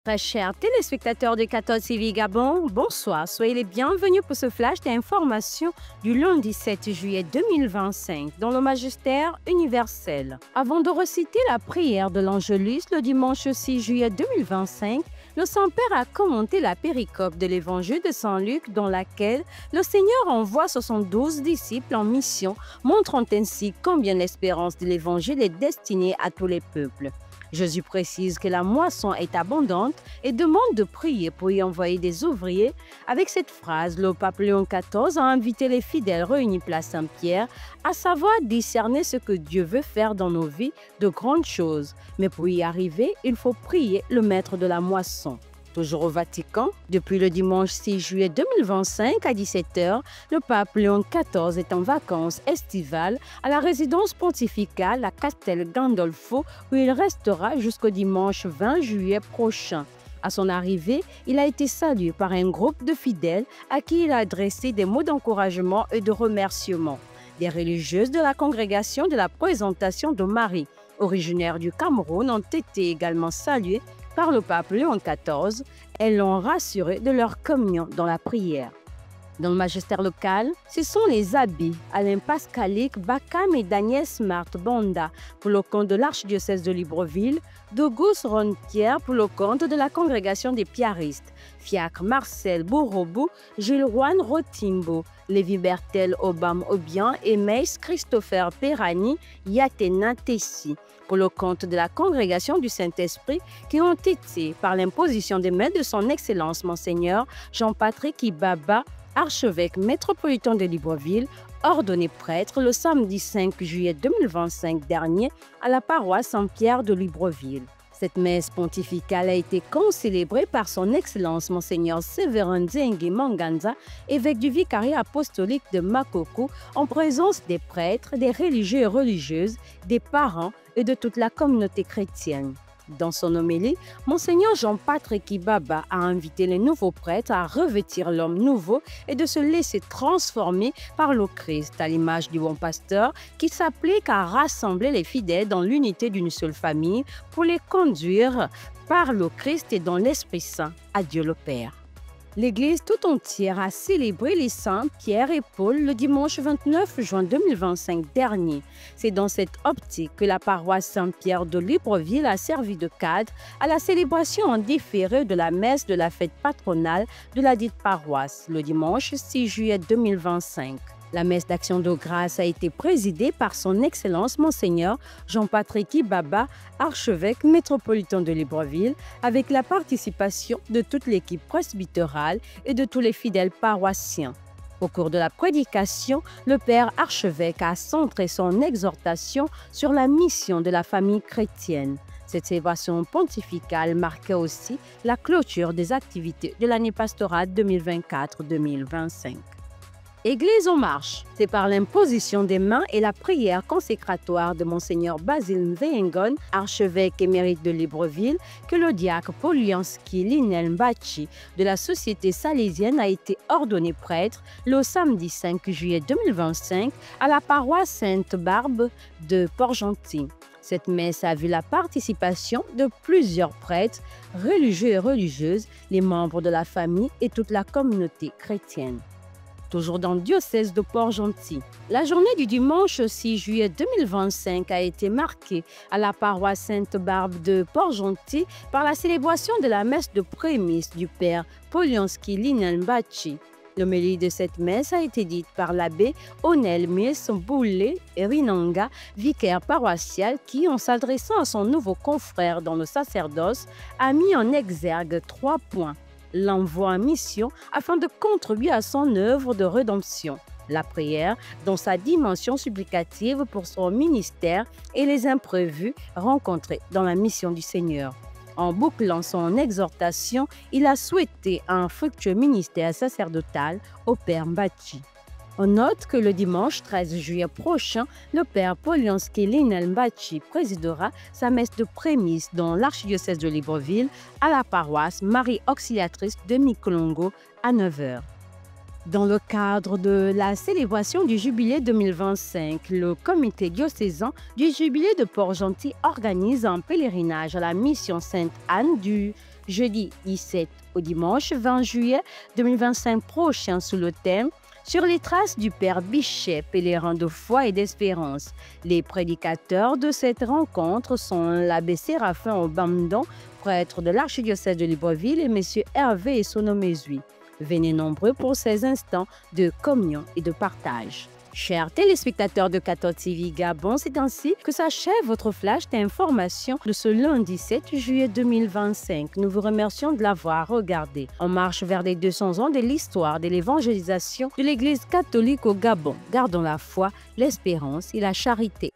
Très chers téléspectateurs de 14 TV Gabon, bonsoir. Soyez les bienvenus pour ce flash d'information du lundi 7 juillet 2025 dans le magistère universel. Avant de reciter la prière de l'Angélus le dimanche 6 juillet 2025, le Saint-Père a commenté la péricope de l'évangile de Saint-Luc dans laquelle le Seigneur envoie 72 disciples en mission, montrant ainsi combien l'espérance de l'évangile est destinée à tous les peuples. Jésus précise que la moisson est abondante et demande de prier pour y envoyer des ouvriers. Avec cette phrase, le pape Léon XIV a invité les fidèles réunis place Saint-Pierre à savoir discerner ce que Dieu veut faire dans nos vies, de grandes choses. Mais pour y arriver, il faut prier le maître de la moisson. Toujours au Vatican, depuis le dimanche 6 juillet 2025 à 17 h, le pape Léon XIV est en vacances estivales à la résidence pontificale à Castel Gandolfo où il restera jusqu'au dimanche 20 juillet prochain. À son arrivée, il a été salué par un groupe de fidèles à qui il a adressé des mots d'encouragement et de remerciement. Des religieuses de la congrégation de la Présentation de Marie, originaires du Cameroun, ont été également saluées par le pape Léon XIV. Elles l'ont rassuré de leur communion dans la prière. Dans le magistère local, ce sont les abbés Alain Pascalic, Bakam et Daniel Smart Banda pour le compte de l'archidiocèse de Libreville, Dougous Ron-Pierre pour le compte de la congrégation des Piaristes, Fiacre Marcel Bourobou, Gilles Juan Rotimbo, Lévi Bertel Obam Obian et Meis Christopher Perani Yatena Tessi pour le compte de la congrégation du Saint-Esprit qui ont été, par l'imposition des mains de son Excellence Monseigneur Jean-Patrick Ibaba, archevêque métropolitain de Libreville, ordonné prêtre le samedi 5 juillet 2025 dernier à la paroisse Saint-Pierre de Libreville. Cette messe pontificale a été concélébrée par son Excellence Monseigneur Séverin Nzengue Manganza, évêque du vicariat apostolique de Makoko, en présence des prêtres, des religieux et religieuses, des parents et de toute la communauté chrétienne. Dans son homélie, Monseigneur Jean-Patrick Ibaba a invité les nouveaux prêtres à revêtir l'homme nouveau et de se laisser transformer par le Christ, à l'image du bon pasteur qui s'applique à rassembler les fidèles dans l'unité d'une seule famille pour les conduire par le Christ et dans l'Esprit Saint à Dieu le Père. L'Église tout entière a célébré les saints Pierre et Paul le dimanche 29 juin 2025 dernier. C'est dans cette optique que la paroisse Saint-Pierre de Libreville a servi de cadre à la célébration en différé de la messe de la fête patronale de la dite paroisse, le dimanche 6 juillet 2025. La messe d'action de grâce a été présidée par son Excellence Monseigneur Jean-Patrick Ibaba, archevêque métropolitain de Libreville, avec la participation de toute l'équipe presbytérale et de tous les fidèles paroissiens. Au cours de la prédication, le Père archevêque a centré son exhortation sur la mission de la famille chrétienne. Cette célébration pontificale marquait aussi la clôture des activités de l'année pastorale 2024-2025. Église en marche, c'est par l'imposition des mains et la prière consécratoire de Monseigneur Basile Mvengon, archevêque émérite de Libreville, que le diacre Polianski Linel Mbachi de la Société salésienne a été ordonné prêtre le samedi 5 juillet 2025 à la paroisse Sainte-Barbe de Port-Gentil. Cette messe a vu la participation de plusieurs prêtres, religieux et religieuses, les membres de la famille et toute la communauté chrétienne. Toujours dans le diocèse de Port-Gentil. La journée du dimanche 6 juillet 2025 a été marquée à la paroisse Sainte-Barbe de Port-Gentil par la célébration de la messe de prémisse du Père Polianski Linel Mbachi. L'homélie de cette messe a été dite par l'abbé Onel Mills Boulé et Rinanga, vicaire paroissial qui, en s'adressant à son nouveau confrère dans le sacerdoce, a mis en exergue 3 points. L'envoi en mission afin de contribuer à son œuvre de rédemption. La prière, dans sa dimension supplicative pour son ministère et les imprévus rencontrés dans la mission du Seigneur. En bouclant son exhortation, il a souhaité un fructueux ministère sacerdotal au Père Mbachi. On note que le dimanche 13 juillet prochain, le Père Polianski Linel Mbachi présidera sa messe de prémisse dans l'archidiocèse de Libreville à la paroisse Marie Auxiliatrice de Mikolongo à 9 h. Dans le cadre de la célébration du Jubilé 2025, le comité diocésain du Jubilé de Port-Gentil organise un pèlerinage à la mission Sainte-Anne du jeudi 17 au dimanche 20 juillet 2025 prochain sous le thème sur les traces du Père Bichet, pèlerin de foi et d'espérance. Les prédicateurs de cette rencontre sont l'abbé Séraphin Obamdon, prêtre de l'archidiocèse de Libreville, et M. Hervé Essonomezui. Venez nombreux pour ces instants de communion et de partage. Chers téléspectateurs de 14 TV Gabon, c'est ainsi que s'achève votre flash d'information de ce lundi 7 juillet 2025. Nous vous remercions de l'avoir regardé. On marche vers les 200 ans de l'histoire de l'évangélisation de l'Église catholique au Gabon. Gardons la foi, l'espérance et la charité.